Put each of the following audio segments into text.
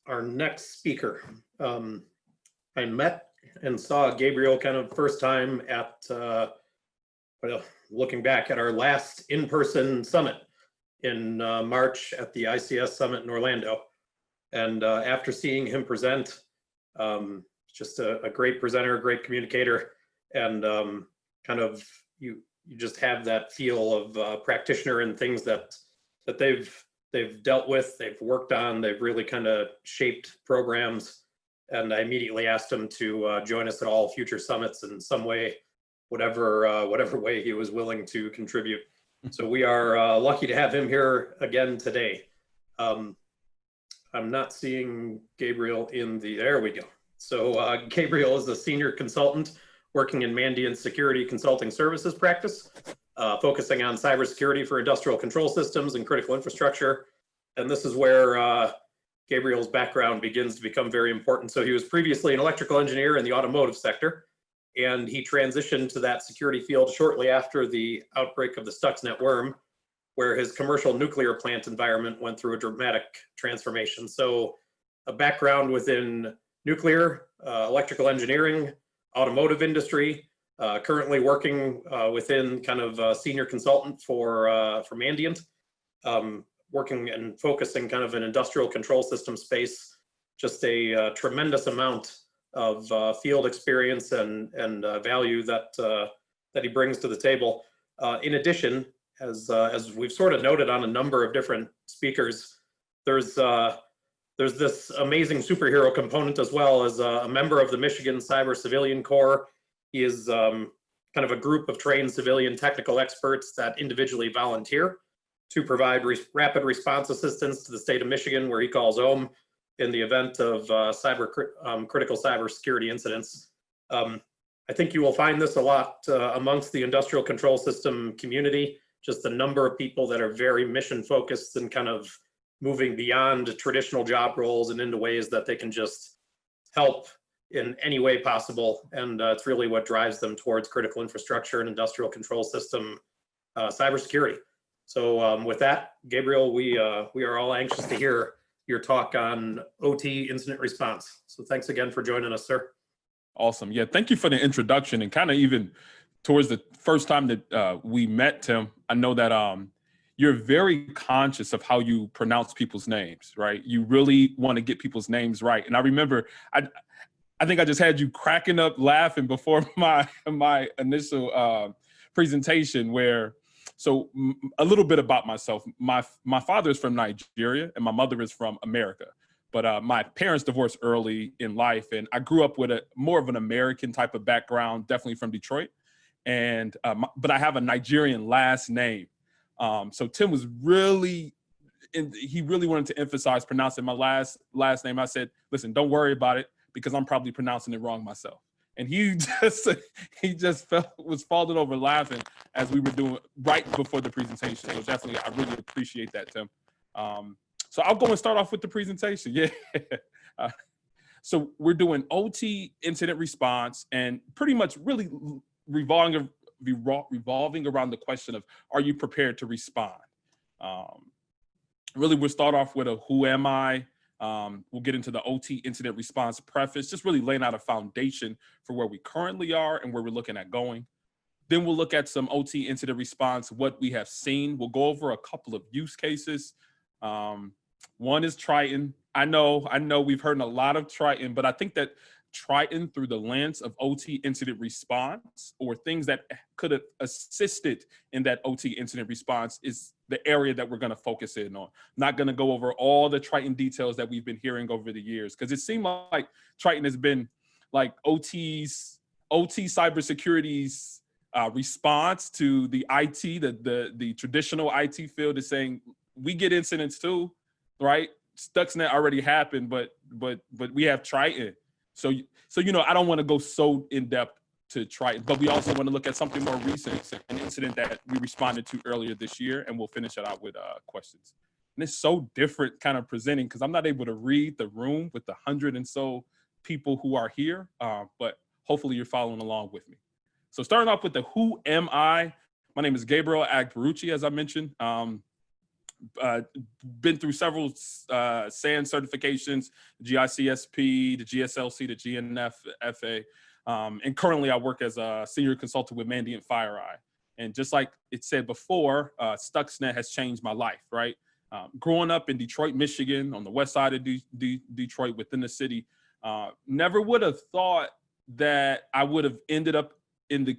our next speaker. I met and saw Gabriel kind of first time at, well, looking back at our last in-person summit in March at the ICS Summit in Orlando. And after seeing him present, just a great presenter, great communicator, and kind of you just have that feel of practitioner and things that they've dealt with, they've worked on, they've really kind of shaped programs. And I immediately asked him to join us at all future summits in some way, whatever way he was willing to contribute. So we are lucky to have him here again today. I'm not seeing Gabriel there we go. So Gabriel is a senior consultant working in Mandiant's security consulting services practice, focusing on cybersecurity for industrial control systems and critical infrastructure. And this is where Gabriel's background begins to become very important. So he was previously an electrical engineer in the automotive sector, and he transitioned to that security field shortly after the outbreak of the Stuxnet worm, where his commercial nuclear plant environment went through a dramatic transformation. So a background within nuclear, electrical engineering, automotive industry, currently working within kind of a senior consultant for Mandiant, working and focusing kind of an industrial control system space, just a tremendous amount of field experience and value that he brings to the table. In addition, as we've sort of noted on a number of different speakers, there's this amazing superhero component as well. As a member of the Michigan Cyber Civilian Corps, he is kind of a group of trained civilian technical experts that individually volunteer to provide rapid response assistance to the state of Michigan, where he calls home in the event of critical cybersecurity incidents. I think you will find this a lot amongst the industrial control system community, just the number of people that are very mission focused and kind of moving beyond traditional job roles and into ways that they can just help in any way possible. And it's really what drives them towards critical infrastructure and industrial control system cybersecurity. So with that, Gabriel, we are all anxious to hear your talk on OT incident response. So thanks again for joining us, sir. Awesome. Yeah, thank you for the introduction. And kind of even towards the first time that we met, Tim, I know that you're very conscious of how you pronounce people's names, right? You really want to get people's names right. And I remember, I think I just had you cracking up laughing before my initial presentation where, so a little bit about myself. My father is from Nigeria and my mother is from America. But my parents divorced early in life, and I grew up with more of an American type of background, definitely from Detroit. And but I have a Nigerian last name. So Tim was really, he really wanted to emphasize pronouncing my last name. I said, listen, don't worry about it because I'm probably pronouncing it wrong myself. And he just was falling over laughing as we were doing right before the presentation. So definitely, I really appreciate that, Tim. So I'll go and start off with the presentation. Yeah. So we're doing OT incident response and pretty much really revolving around the question of, are you prepared to respond? Really, we'll start off with a who am I? We'll get into the OT incident response preface, just really laying out a foundation for where we currently are and where we're looking at going. Then we'll look at some OT incident response, what we have seen. We'll go over a couple of use cases. One is Triton. I know we've heard a lot of Triton, but I think that Triton through the lens of OT incident response or things that could have assisted in that OT incident response is the area that we're going to focus in on. I'm not going to go over all the Triton details that we've been hearing over the years, because it seemed like Triton has been like OT cybersecurity's response to the IT, the traditional IT field is saying, we get incidents too, right? Stuxnet already happened, but we have Triton. So you know, I don't want to go so in depth to Triton, but we also want to look at something more recent, an incident that we responded to earlier this year, and we'll finish it out with questions. And it's so different kind of presenting because I'm not able to read the room with the 100 and so people who are here, but hopefully you're following along with me. So starting off with the who am I? My name is Gabriel Agboruche, as I mentioned. been through several SANS certifications, the GICSP, the GSLC, the GNFFA, and currently I work as a senior consultant with Mandiant FireEye. And just like it said before, Stuxnet has changed my life, right? Growing up in Detroit, Michigan, on the west side of Detroit, within the city, never would have thought that I would have ended up in the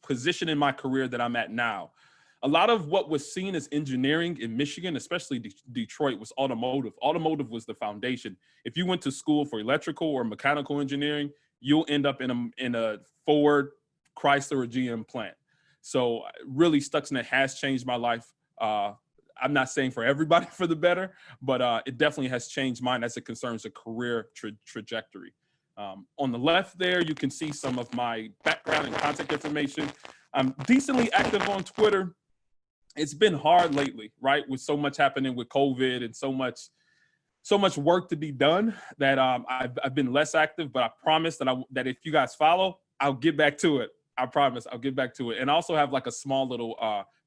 position in my career that I'm at now. A lot of what was seen as engineering in Michigan, especially Detroit, was automotive. Automotive was the foundation. If you went to school for electrical or mechanical engineering, you'll end up in a Ford, Chrysler, or GM plant. So really, Stuxnet has changed my life. I'm not saying for everybody for the better, but it definitely has changed mine as it concerns a career trajectory. On the left there, you can see some of my background and contact information. I'm decently active on Twitter. It's been hard lately, right? With so much happening with COVID and so much work to be done that I've been less active, but I promise that if you guys follow, I'll get back to it. I promise I'll get back to it. And I also have like a small little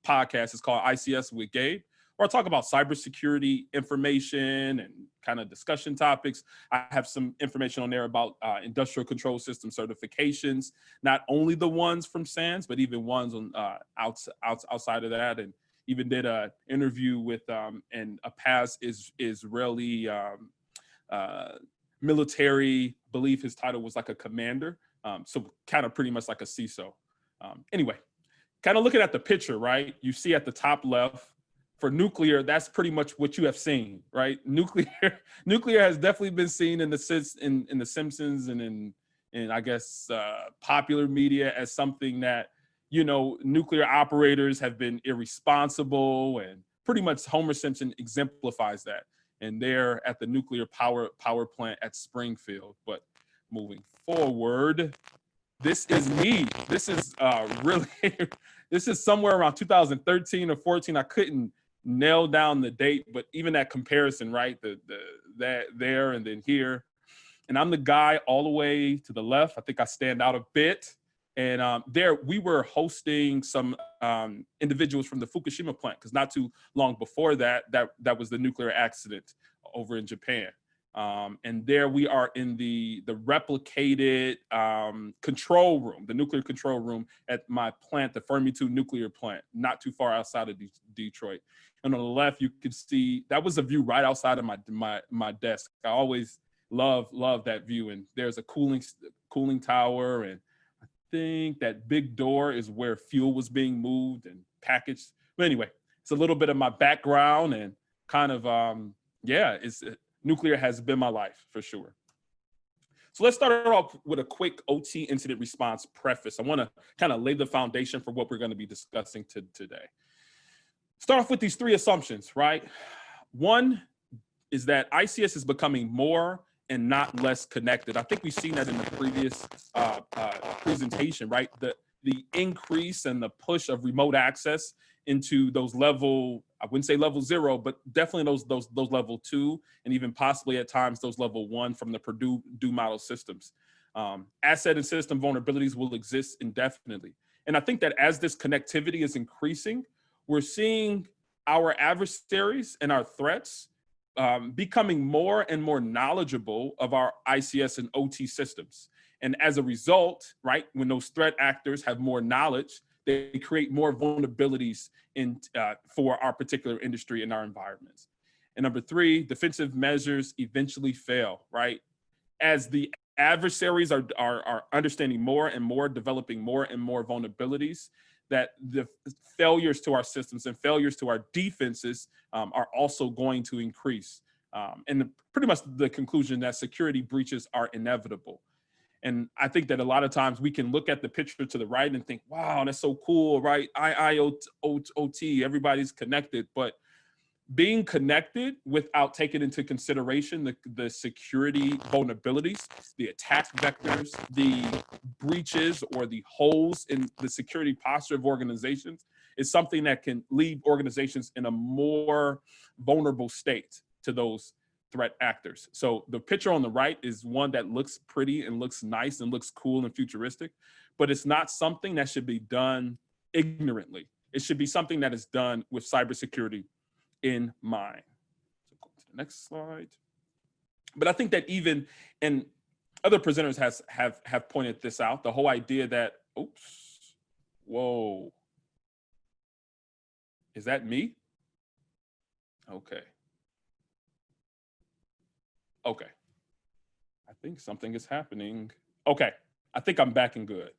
podcast. It's called ICS with Gabe, where I talk about cybersecurity information and kind of discussion topics. I have some information on there about industrial control system certifications, not only the ones from SANS, but even ones on outside of that. And even did an interview with and a past Israeli military, believe his title was like a commander. So kind of pretty much like a CISO. Anyway, kind of looking at the picture, right? You see at the top left, for nuclear, that's pretty much what you have seen, right? Nuclear has definitely been seen in the Simpsons and in I guess popular media as something that, you know, nuclear operators have been irresponsible, and pretty much Homer Simpson exemplifies that. And they're at the nuclear power plant at Springfield. But moving forward, this is me. This is really, this is somewhere around 2013 or 14. I couldn't nail down the date, but even that comparison, right? That there and then here. And I'm the guy all the way to the left. I think I stand out a bit. And there we were hosting some individuals from the Fukushima plant, because not too long before that was the nuclear accident over in Japan. And there we are in the replicated control room, the nuclear control room at my plant, the Fermi 2 nuclear plant, not too far outside of Detroit. And on the left, you can see that was a view right outside of my desk. I always love that view. And there's a cooling tower, and I think that big door is where fuel was being moved and packaged. But anyway, it's a little bit of my background, and kind of nuclear has been my life for sure. So let's start off with a quick OT incident response preface. I want to kind of lay the foundation for what we're going to be discussing today. Start off with these three assumptions, right? One is that ICS is becoming more and not less connected. I think we've seen that in the previous presentation, right? The increase and the push of remote access into those level, I wouldn't say level 0, but definitely those level 2, and even possibly at times those level 1 from the Purdue model systems. Asset and system vulnerabilities will exist indefinitely. And I think that as this connectivity is increasing, we're seeing our adversaries and our threats becoming more and more knowledgeable of our ICS and OT systems. And as a result, right, when those threat actors have more knowledge, they create more vulnerabilities for our particular industry and our environments. And number 3, defensive measures eventually fail, right? As the adversaries are understanding more and more, developing more and more vulnerabilities, that the failures to our systems and failures to our defenses are also going to increase. And pretty much the conclusion that security breaches are inevitable. And I think that a lot of times we can look at the picture to the right and think, wow, that's so cool, right? IIoT, everybody's connected. But being connected without taking into consideration the security vulnerabilities, the attack vectors, the breaches or the holes in the security posture of organizations is something that can leave organizations in a more vulnerable state to those threat actors. So the picture on the right is one that looks pretty and looks nice and looks cool and futuristic, but it's not something that should be done ignorantly. It should be something that is done with cybersecurity in mind. So go to the next slide. But I think that even, and other presenters have pointed this out, the whole idea that, oops, whoa, is that me? Okay. Okay. I think something is happening. Okay, I think I'm back and good.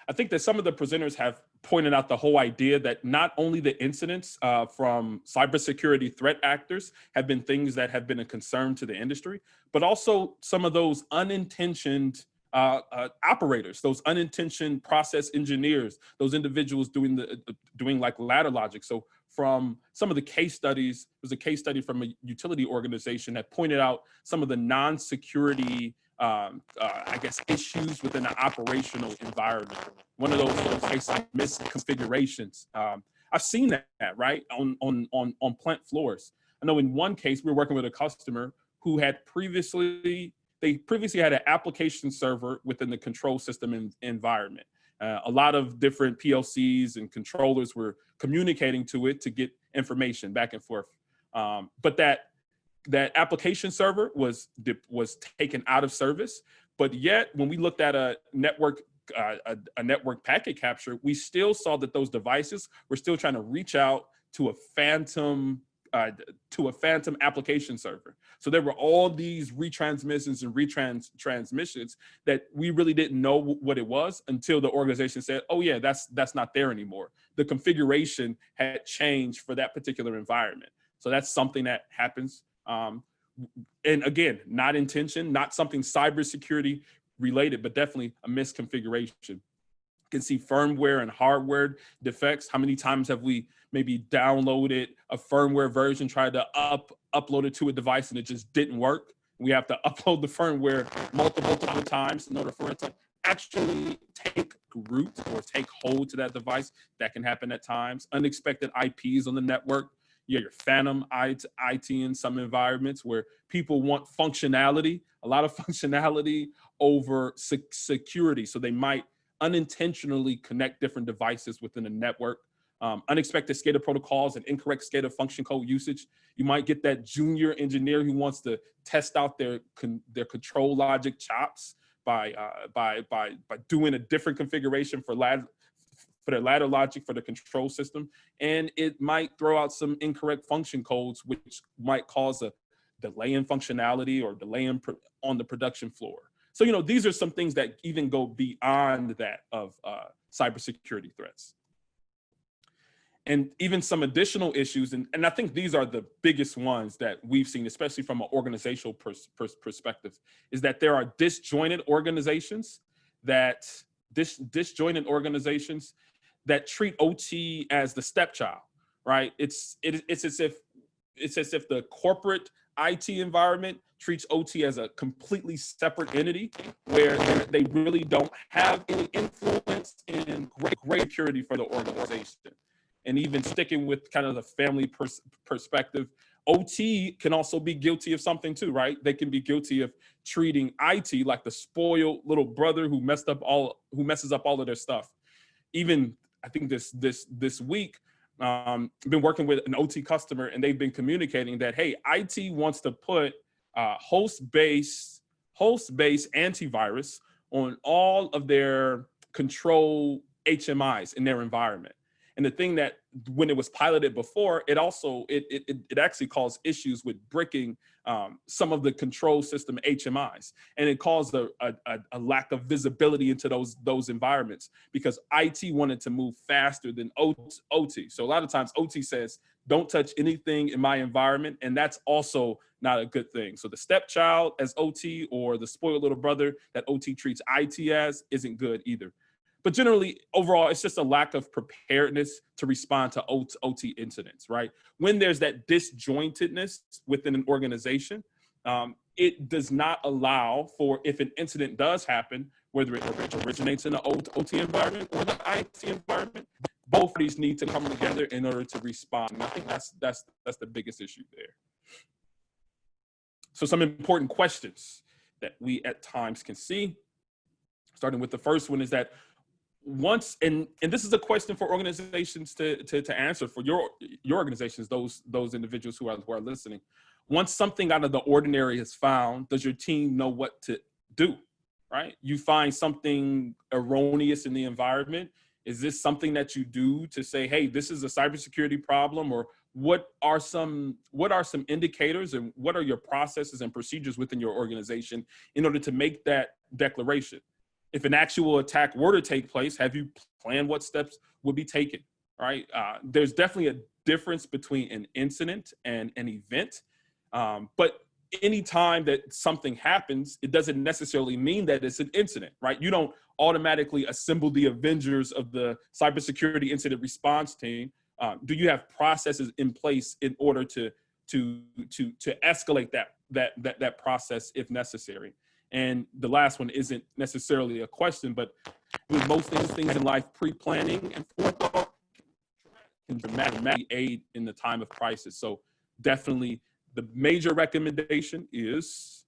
I think that some of the presenters have pointed out the whole idea that not only the incidents from cybersecurity threat actors have been things that have been a concern to the industry, but also some of those unintentioned operators, those unintentioned process engineers, those individuals doing like ladder logic. So from some of the case studies, there's a case study from a utility organization that pointed out some of the non-security I guess, issues within the operational environment. One of those cases like misconfigurations. I've seen that, right, on plant floors. I know in one case, we were working with a customer who had previously had an application server within the control system environment. A lot of different PLCs and controllers were communicating to it to get information back and forth. But that application server was taken out of service, but yet when we looked at a network packet capture, we still saw that those devices were still trying to reach out to a phantom application server. So there were all these retransmissions and retransmissions that we really didn't know what it was until the organization said, "Oh yeah, that's not there anymore." The configuration had changed for that particular environment. So that's something that happens. And again, not intention, not something cybersecurity related, but definitely a misconfiguration. You can see firmware and hardware defects. How many times have we maybe downloaded a firmware version, tried to upload it to a device and it just didn't work? We have to upload the firmware multiple times in order for it to actually take root or take hold to that device. That can happen at times. Unexpected IPs on the network. Yeah, your phantom IT in some environments where people want functionality, a lot of functionality over security. So they might unintentionally connect different devices within a network. Unexpected SCADA protocols and incorrect SCADA function code usage. You might get that junior engineer who wants to test out their control logic chops by doing a different configuration for their ladder logic for the control system, and it might throw out some incorrect function codes, which might cause a delay in functionality or delay on the production floor. So, these are some things that even go beyond that of cybersecurity threats. And even some additional issues, and I think these are the biggest ones that we've seen, especially from an organizational perspective, is that there are disjointed organizations that treat OT as the stepchild, right? It's as if the corporate IT environment treats OT as a completely separate entity where they really don't have any influence in great security for the organization. And even sticking with kind of the family perspective, OT can also be guilty of something too, right? They can be guilty of treating IT like the spoiled little brother who messes up all of their stuff. Even I think this week, I've been working with an OT customer, and they've been communicating that, hey, IT wants to put host-based antivirus on all of their control HMIs in their environment. And the thing that when it was piloted before, it actually caused issues with bricking some of the control system HMIs, and it caused a lack of visibility into those environments because IT wanted to move faster than OT. So a lot of times OT says, "Don't touch anything in my environment," and that's also not a good thing. So the stepchild as OT or the spoiled little brother that OT treats IT as isn't good either. But generally, overall, it's just a lack of preparedness to respond to OT incidents, right? When there's that disjointedness within an organization, it does not allow for, if an incident does happen, whether it originates in the OT environment or the IT environment, both parties need to come together in order to respond. And I think that's the biggest issue there. So some important questions that we at times can see, starting with the first one, is that once, and this is a question for organizations to answer, for your organizations, those individuals who are listening. Once something out of the ordinary is found, does your team know what to do? Right? You find something erroneous in the environment. Is this something that you do to say, hey, this is a cybersecurity problem? Or what are some indicators, and what are your processes and procedures within your organization in order to make that declaration? If an actual attack were to take place, have you planned what steps would be taken? Right? There's definitely a difference between an incident and an event, but anytime that something happens, it doesn't necessarily mean that it's an incident, right? You don't automatically assemble the Avengers of the cybersecurity incident response team. Do you have processes in place in order to escalate that process if necessary? And the last one isn't necessarily a question, but with most things in life, pre-planning and forethought can dramatically aid in the time of crisis. So definitely, the major recommendation is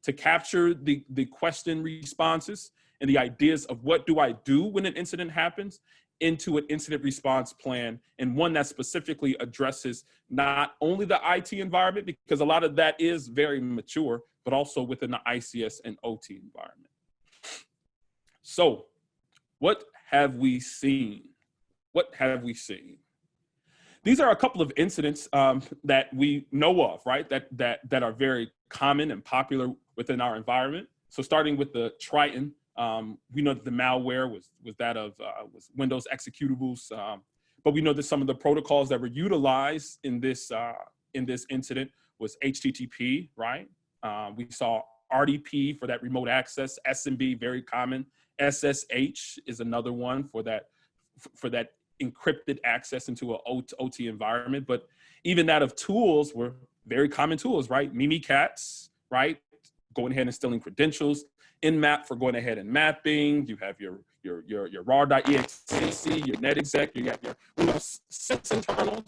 to capture the question responses and the ideas of what do I do when an incident happens into an incident response plan, and one that specifically addresses not only the IT environment, because a lot of that is very mature, but also within the ICS and OT environment. So what have we seen? What have we seen? These are a couple of incidents that we know of, right? That are very common and popular within our environment. So starting with the Triton, we know that the malware was Windows executables, but we know that some of the protocols that were utilized in this incident was HTTP, right? We saw RDP for that remote access, SMB, very common. SSH is another one for that encrypted access into an OT environment. But even that of tools were very common tools, right? Mimikatz, right? Going ahead and stealing credentials. Nmap for going ahead and mapping. You have your raw.exe, your netexec, you have your Windows 6 internals.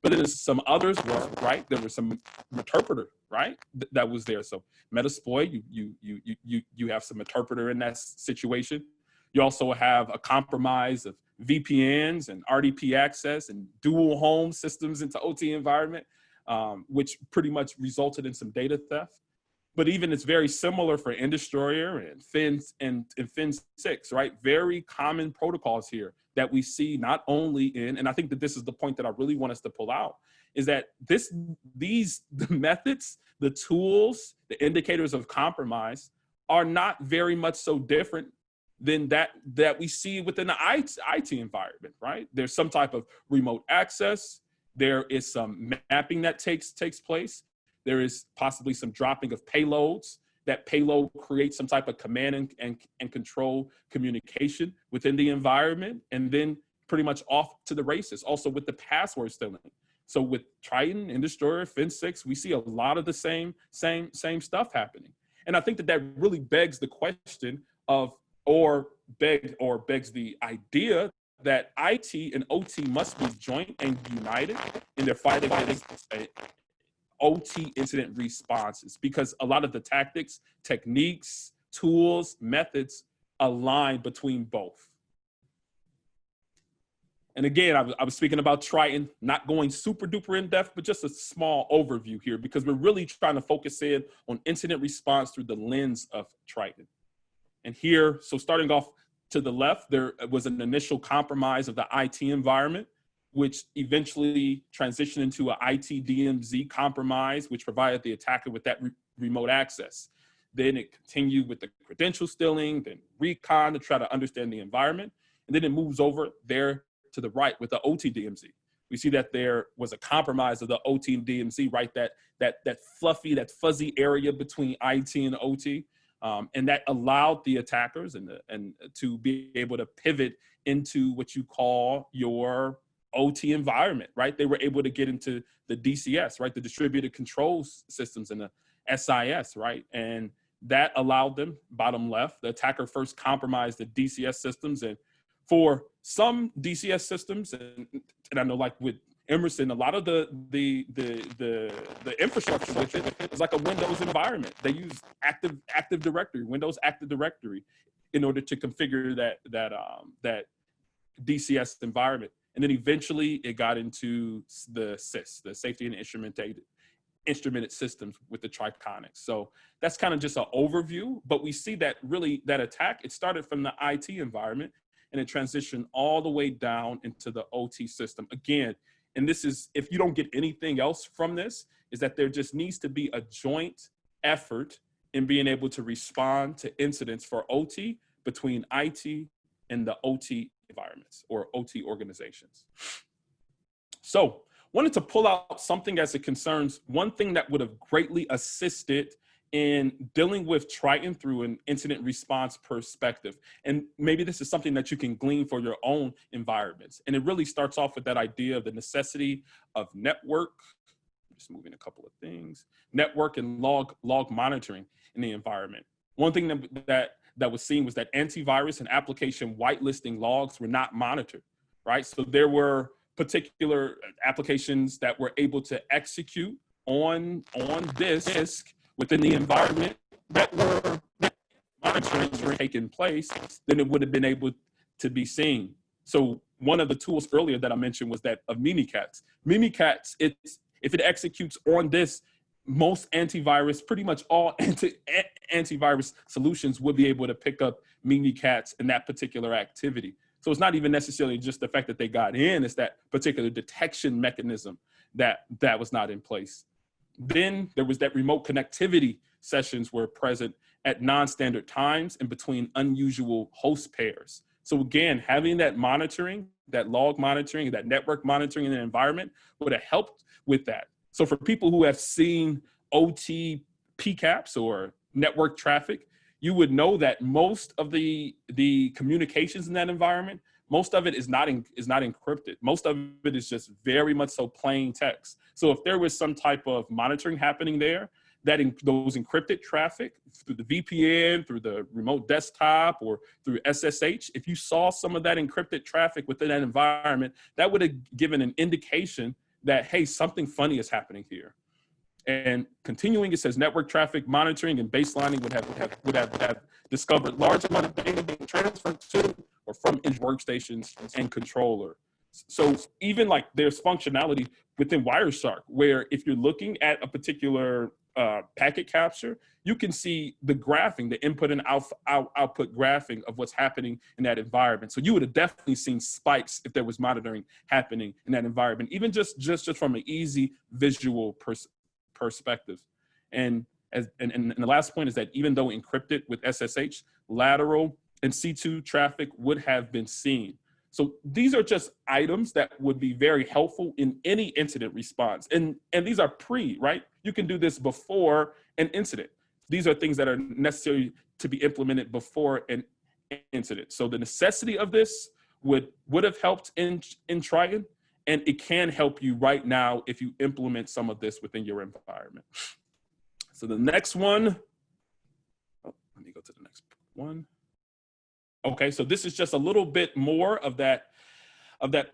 But then some others were, right? There was some interpreter, right? That was there. So Metasploit, you have some interpreter in that situation. You also have a compromise of VPNs and RDP access and dual home systems into OT environment, which pretty much resulted in some data theft. But even it's very similar for Indestroyer and Fin6, right? Very common protocols here that we see not only in, and I think that this is the point that I really want us to pull out, is that the methods, the tools, the indicators of compromise are not very much so different than that we see within the IT environment, right? There's some type of remote access. There is some mapping that takes place. There is possibly some dropping of payloads. That payload creates some type of command and control communication within the environment, and then pretty much off to the races. Also with the password stealing. So with Triton, Indestroyer, Fin6, we see a lot of the same stuff happening. And I think that really begs the question of, or begs the idea that IT and OT must be joint and united in their fight against OT incident responses, because a lot of the tactics, techniques, tools, methods align between both. And again, I was speaking about Triton, not going super duper in depth, but just a small overview here, because we're really trying to focus in on incident response through the lens of Triton. And here, so starting off to the left, there was an initial compromise of the IT environment, which eventually transitioned into an IT DMZ compromise, which provided the attacker with that remote access. Then it continued with the credential stealing, then recon to try to understand the environment. And then it moves over there to the right with the OT DMZ. We see that there was a compromise of the OT and DMZ, right? That fluffy, that fuzzy area between IT and OT. And that allowed the attackers and to be able to pivot into what you call your OT environment, right? They were able to get into the DCS, right? The distributed control systems and the SIS, right? And that allowed them, bottom left, the attacker first compromised the DCS systems. And for some DCS systems, and I know like with Emerson, a lot of the infrastructure with it is like a Windows environment. They use Active Directory, Windows Active Directory. in order to configure that DCS environment. And then eventually it got into the SIS, the safety and instrumented systems with the Triconics. So that's kind of just an overview, but we see that really that attack, it started from the IT environment and it transitioned all the way down into the OT system. Again, and this is, if you don't get anything else from this, is that there just needs to be a joint effort in being able to respond to incidents for OT between IT and the OT environments or OT organizations. So wanted to pull out something as it concerns one thing that would have greatly assisted in dealing with Triton through an incident response perspective. And maybe this is something that you can glean for your own environments. And it really starts off with that idea of the necessity of network, just moving a couple of things, network and log monitoring in the environment. One thing that was seen was that antivirus and application whitelisting logs were not monitored, right? So there were particular applications that were able to execute on disk within the environment that were monitoring taking place, then it would have been able to be seen. So one of the tools earlier that I mentioned was that of Mimikatz. Mimikatz, if it executes on this, most antivirus, pretty much all antivirus solutions would be able to pick up Mimikatz in that particular activity. So it's not even necessarily just the fact that they got in, it's that particular detection mechanism that was not in place. Then there was that remote connectivity sessions were present at non-standard times and between unusual host pairs. So again, having that monitoring, that log monitoring, that network monitoring in the environment would have helped with that. So for people who have seen OT PCAPs or network traffic, you would know that most of the communications in that environment, most of it is not encrypted. Most of it is just very much so plain text. So if there was some type of monitoring happening there, that those encrypted traffic through the VPN, through the remote desktop, or through SSH, if you saw some of that encrypted traffic within that environment, that would have given an indication that, hey, something funny is happening here. And continuing, it says network traffic monitoring and baselining would have discovered large amount of data being transferred to or from edge workstations and controller. So even like there's functionality within Wireshark where if you're looking at a particular packet capture, you can see the graphing, the input and output graphing of what's happening in that environment. So you would have definitely seen spikes if there was monitoring happening in that environment, even just from an easy visual perspective. And the last point is that even though encrypted with SSH, lateral and C2 traffic would have been seen. So these are just items that would be very helpful in any incident response. And these are right? You can do this before an incident. These are things that are necessary to be implemented before an incident. So the necessity of this would have helped in Triton, and it can help you right now if you implement some of this within your environment. So the next one, let me go to the next one. Okay, so this is just a little bit more of that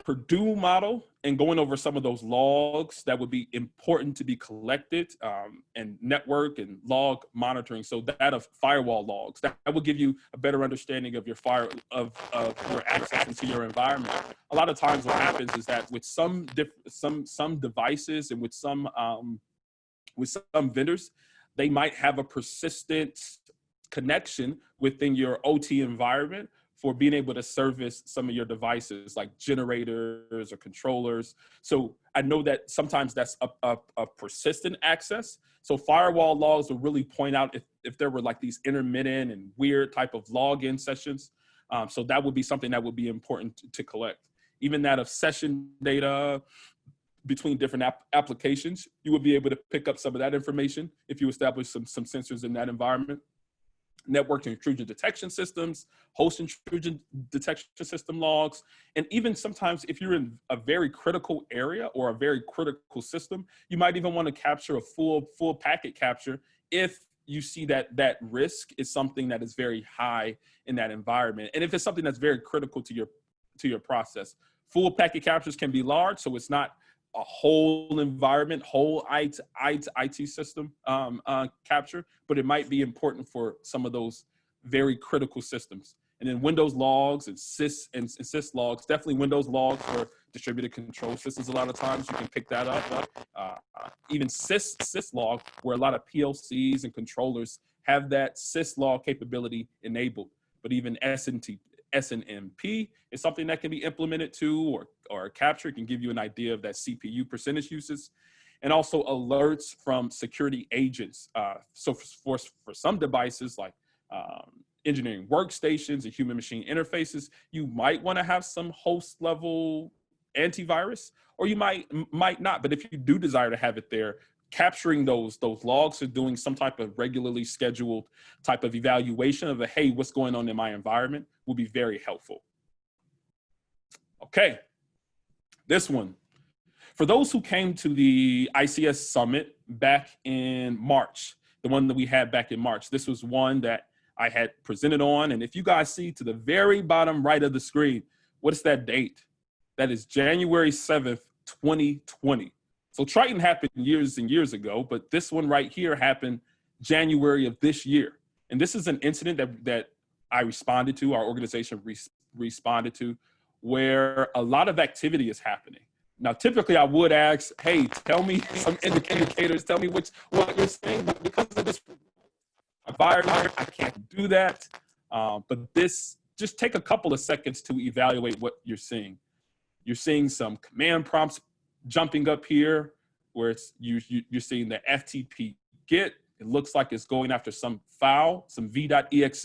Purdue model and going over some of those logs that would be important to be collected and network and log monitoring. So that of firewall logs, that will give you a better understanding of your your access into your environment. A lot of times what happens is that with some devices and with some vendors, they might have a persistent connection within your OT environment for being able to service some of your devices like generators or controllers. So I know that sometimes that's a persistent access. So firewall logs will really point out if there were like these intermittent and weird type of login sessions. So that would be something that would be important to collect. Even that of session data between different applications, you would be able to pick up some of that information if you establish some sensors in that environment. Network intrusion detection systems, host intrusion detection system logs, and even sometimes if you're in a very critical area or a very critical system, you might even want to capture a full packet capture if you see that risk is something that is very high in that environment. And if it's something that's very critical to your process. Full packet captures can be large, so it's not a whole environment, whole IT system capture, but it might be important for some of those very critical systems. And then Windows logs and sys and sys logs, definitely Windows logs for distributed control systems. A lot of times you can pick that up. Even sys log, where a lot of PLCs and controllers have that sys log capability enabled. But even SNMP is something that can be implemented too, or captured, can give you an idea of that CPU percentage uses. And also alerts from security agents. So for some devices like engineering workstations and human machine interfaces, you might want to have some host level antivirus, or you might not. But if you do desire to have it there, capturing those logs or doing some type of regularly scheduled type of evaluation of hey, what's going on in my environment will be very helpful. Okay, this one. For those who came to the ICS Summit back in March, the one that we had back in March, this was one that I had presented on. And if you guys see to the very bottom right of the screen, what is that date? That is January 7th, 2020. So Triton happened years and years ago, but this one right here happened January of this year. And this is an incident that I responded to, our organization responded to, where a lot of activity is happening. Now, typically I would ask, hey, tell me some indicators, tell me what you're saying, but because of this environment, I can't do that. But this, just take a couple of seconds to evaluate what you're seeing. You're seeing some command prompts jumping up here, where it's you're seeing the FTP get. It looks like it's going after some file, some v.exe.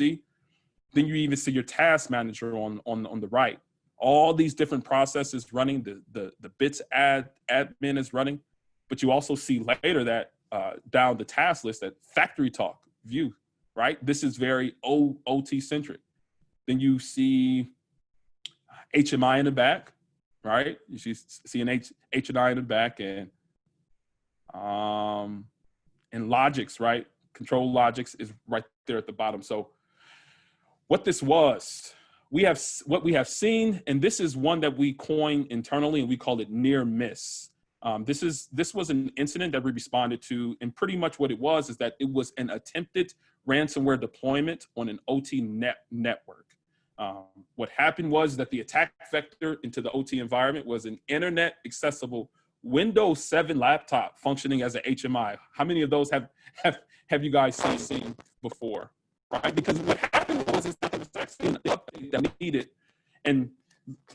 Then you even see your task manager on the right. All these different processes running, the bits admin is running, but you also see later that down the task list that factory talk view, right? This is very OT centric. Then you see HMI in the back, right? You see an HMI in the back, and logics, right? Control logics is right there at the bottom. So what this was, what we have seen, and this is one that we coined internally, and we call it Nearmiss. This was an incident that we responded to, and pretty much what it was is that it was an attempted ransomware deployment on an OT network. What happened was that the attack vector into the OT environment was an internet accessible Windows 7 laptop functioning as an HMI. How many of those have you guys seen before? Right? Because what happened was that there was actually an update that needed, and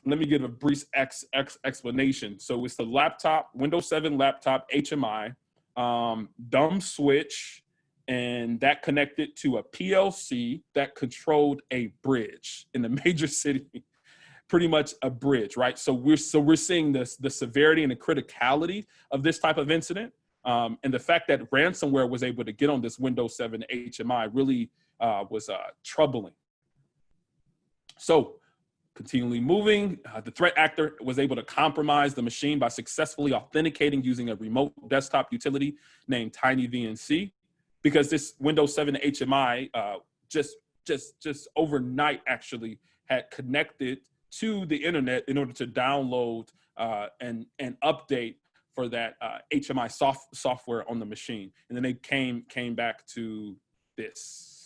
let me give a brief explanation. So it's the laptop, Windows 7 laptop HMI, dumb switch, and that connected to a PLC that controlled a bridge in the major city, pretty much a bridge, right? So we're seeing the severity and the criticality of this type of incident, and the fact that ransomware was able to get on this Windows 7 HMI really was troubling. So continually moving, the threat actor was able to compromise the machine by successfully authenticating using a remote desktop utility named TinyVNC, because this Windows 7 HMI just overnight actually had connected to the internet in order to download and update for that HMI software on the machine. And then they came back to this.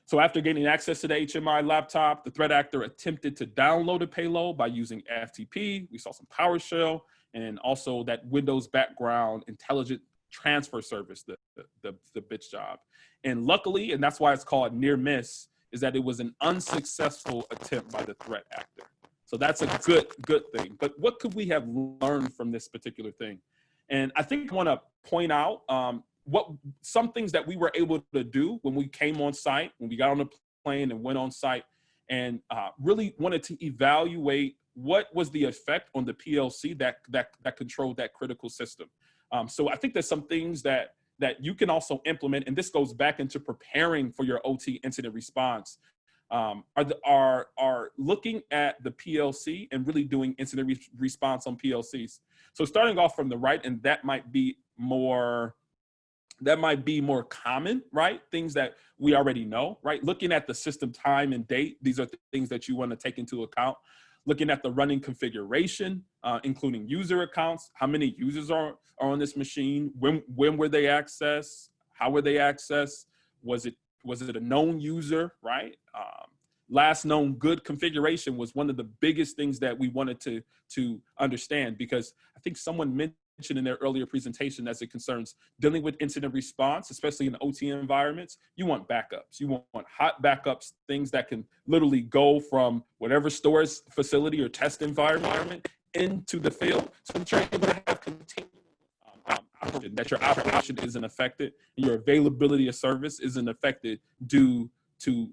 So after gaining access to the HMI laptop, the threat actor attempted to download a payload by using FTP. We saw some PowerShell, and also that Windows background intelligent transfer service, the bitch job. And luckily, and that's why it's called near miss, is that it was an unsuccessful attempt by the threat actor. So that's a good thing. But what could we have learned from this particular thing? And I think I want to point out some things that we were able to do when we came on site, when we got on the plane and went on site, and really wanted to evaluate what was the effect on the PLC that controlled that critical system. So I think there's some things that you can also implement, and this goes back into preparing for your OT incident response, are looking at the PLC and really doing incident response on PLCs. So starting off from the right, and that might be more common, right? Things that we already know, right? Looking at the system time and date, these are the things that you want to take into account. Looking at the running configuration, including user accounts, how many users are on this machine, when were they accessed, how were they accessed, was it was it a known user, right? Last known good configuration was one of the biggest things that we wanted to understand, because I think someone mentioned in their earlier presentation, as it concerns dealing with incident response, especially in OT environments, you want backups. You want hot backups, things that can literally go from whatever storage facility or test environment into the field, so that you're able to have continuous that your operation isn't affected, and your availability of service isn't affected due to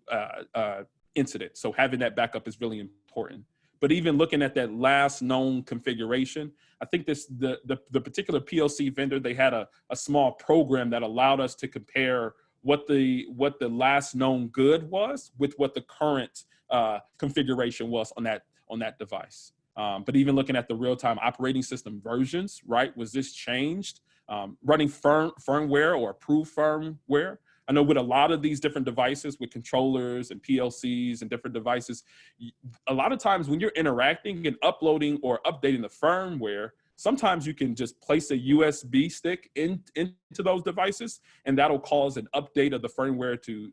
incident. So having that backup is really important. But even looking at that last known configuration, I think the particular PLC vendor, they had a small program that allowed us to compare what the last known good was with what the current configuration was on that device. But even looking at the real-time operating system versions, right? Was this changed? Running firmware or approved firmware. I know with a lot of these different devices, with controllers and PLCs and different devices, a lot of times when you're interacting and uploading or updating the firmware, sometimes you can just place a USB stick into those devices, and that'll cause an update of the firmware to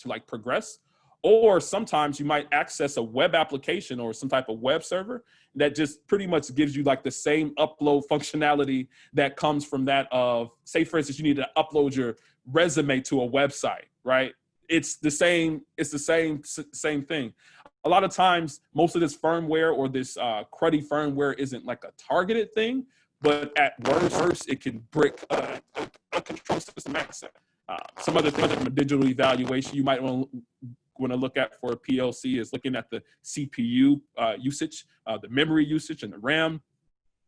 like progress. Or sometimes you might access a web application or some type of web server that just pretty much gives you like the same upload functionality that comes from that of, say for instance, you need to upload your resume to a website, right? It's the same thing. A lot of times, most of this firmware or this cruddy firmware isn't like a targeted thing, but at worst, it can brick a control system access. Some other things from a digital evaluation you might want to look at for a PLC is looking at the CPU usage, the memory usage, and the RAM.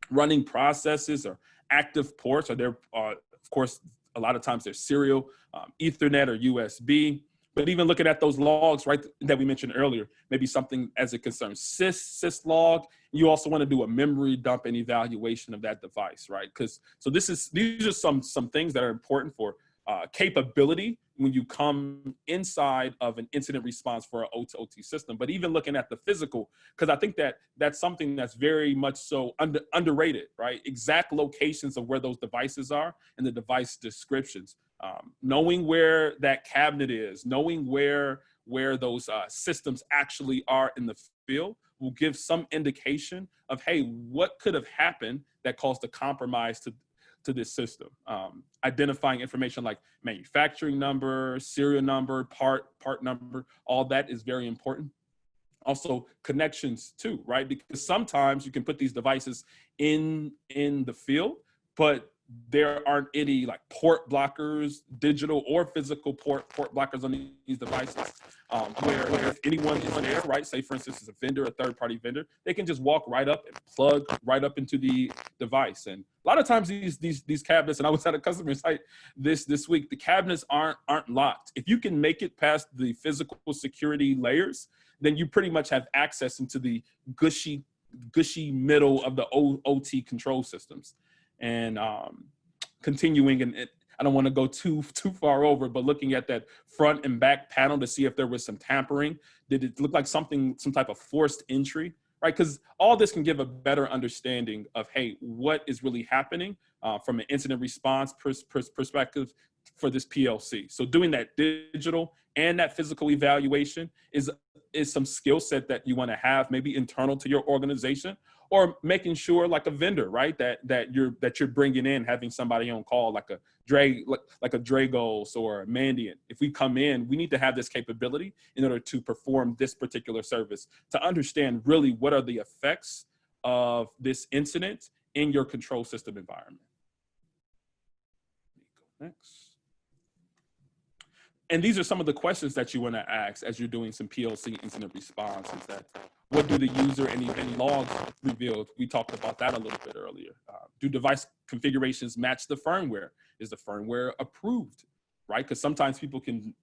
Running processes or active ports, or there are, of course, a lot of times they're serial, Ethernet or USB. But even looking at those logs, right, that we mentioned earlier, maybe something as it concerns sys log. You also want to do a memory dump and evaluation of that device, right? These are some things that are important for capability when you come inside of an incident response for an OT system. But even looking at the physical, because I think that's something that's very much so underrated, right? Exact locations of where those devices are and the device descriptions. Knowing where that cabinet is, knowing where those systems actually are in the field will give some indication of, hey, what could have happened that caused a compromise to this system. Identifying information like manufacturing number, serial number, part number, all that is very important. Also connections too, right? Because sometimes you can put these devices in the field, but there aren't any like port blockers, digital or physical port blockers on these devices, where if anyone is there, right, say for instance, it's a vendor, a third-party vendor, they can just walk right up and plug right up into the device. And a lot of times these cabinets, and I was at a customer site this week, the cabinets aren't locked. If you can make it past the physical security layers, then you pretty much have access into the gushy middle of the OT control systems. And continuing, and I don't want to go too far over, but looking at that front and back panel to see if there was some tampering. Did it look like some type of forced entry, right? Because all this can give a better understanding of, hey, what is really happening from an incident response perspective for this PLC. So doing that digital and that physical evaluation is some skill set that you want to have, maybe internal to your organization, or making sure, like a vendor, right, that you're bringing in, having somebody on call, like a Dragos or a Mandiant. If we come in, we need to have this capability in order to perform this particular service, to understand really what are the effects of this incident in your control system environment. Go next. And these are some of the questions that you want to ask as you're doing some PLC incident response. Is that, what do the user and event logs reveal? We talked about that a little bit earlier. Do device configurations match the firmware? Is the firmware approved, right? Because sometimes people can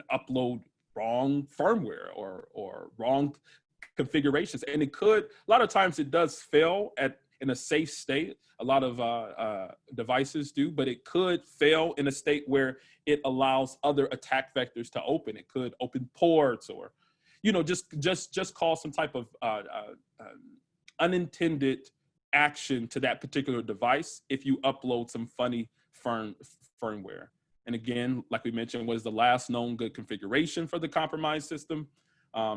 upload wrong firmware or wrong configurations. And it could, a lot of times it does fail in a safe state. A lot of devices do, but it could fail in a state where it allows other attack vectors to open. It could open ports, or, you know, just cause some type of unintended action to that particular device if you upload some funny firmware. And again, like we mentioned, what is the last known good configuration for the compromised system?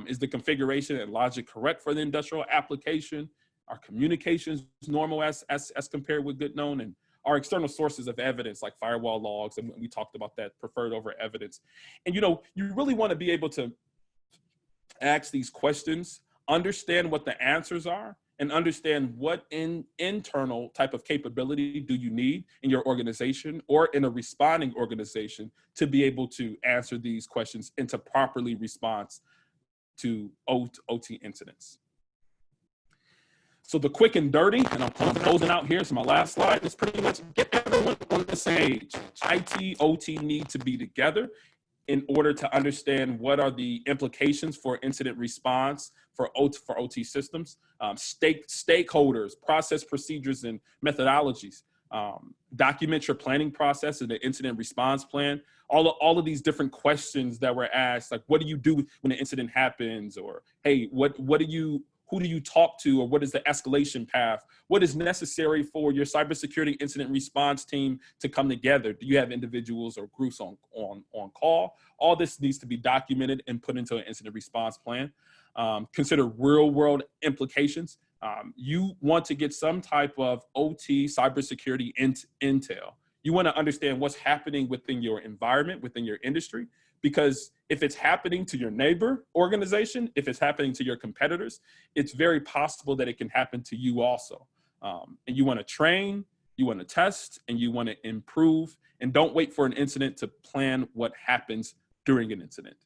Is the configuration and logic correct for the industrial application? Are communications normal as compared with good known? And our external sources of evidence like firewall logs, and we talked about that, preferred over evidence. And you really want to be able to ask these questions, understand what the answers are, and understand what internal type of capability do you need in your organization or in a responding organization to be able to answer these questions and to properly respond to OT incidents. So the quick and dirty, and I'm closing out here, so my last slide is pretty much get everyone on the same page. IT, OT need to be together in order to understand what are the implications for incident response for OT systems, stakeholders, process procedures, and methodologies. Document your planning process and the incident response plan. All of these different questions that were asked, like what do you do when an incident happens, or hey, who do you talk to, or what is the escalation path? What is necessary for your cybersecurity incident response team to come together? Do you have individuals or groups on call? All this needs to be documented and put into an incident response plan. Consider real world implications. You want to get some type of OT cybersecurity intel. You want to understand what's happening within your environment, within your industry, because if it's happening to your neighbor organization, if it's happening to your competitors, it's very possible that it can happen to you also. And you want to train, you want to test, and you want to improve, and don't wait for an incident to plan what happens during an incident.